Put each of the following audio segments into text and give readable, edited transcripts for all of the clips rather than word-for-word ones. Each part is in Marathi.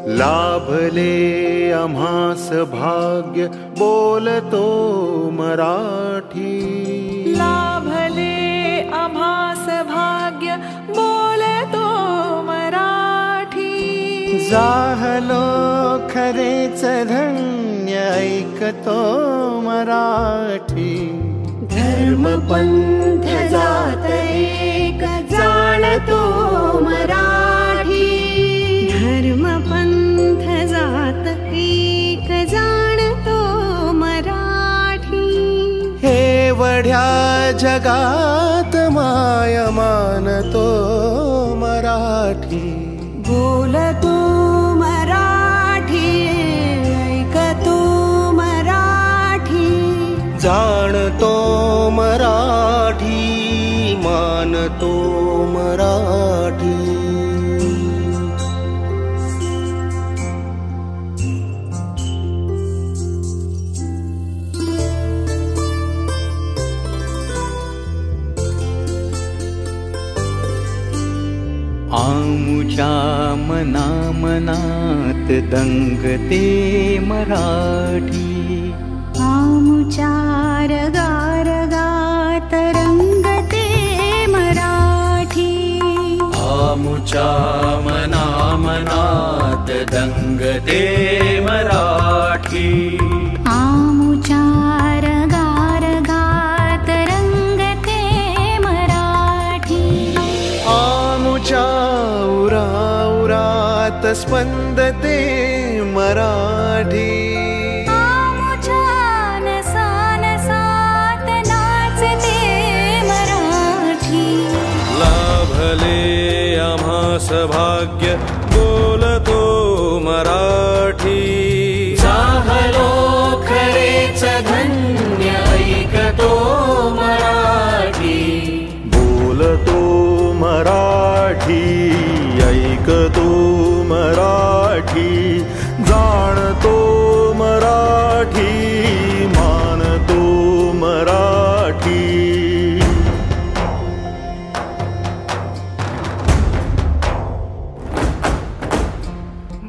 लाभले आम्हास भाग्य बोलतो मराठी. लाभले आम्हास भाग्य बोलतो मराठी. जाहलो खरेच धन्य ऐकतो मराठी. धर्म पंथ जात एक जाणतो मराठी. धर्म पंथ जात एक जाणतो मराठी. हे वढ्या जगात माय मानतो मराठी. बोलतो मराठी ऐकतो मराठी. जाणतो मराठी मानतो मराठी. आमुच्या मना मनात दंगते मराठी. आमुच्या रगा रगात रंगते मराठी. आमुच्या मना मनात दंगते मराठी. आमुच्या रगा रगात रंगते मराठी. आमुच्या उरात स्पंदते मराठी. आमुच्या नसानसात नाचते मराठी. लाभले आम्हास भाग्य बोलतो मराठी. जाहलो खरेच धन्य ऐकतो मराठी. बोलतो मराठी ऐकतो मराठी. जाणतो मराठी मानतो मराठी.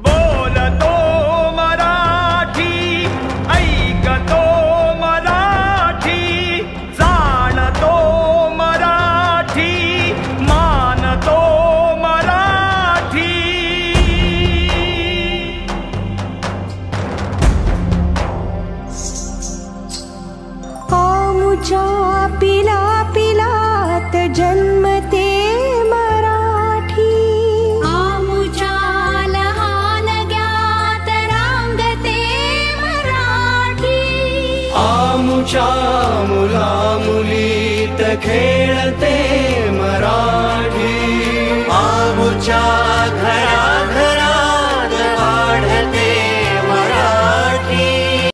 बोलतो मराठी ऐकतो मराठी. जाणतो मराठी मानतो मराठी. आमुच्या पिला पिलात जन्मते मराठी. आमुच्या लहान ज्ञात रांगते मराठी. आमुच्या मुला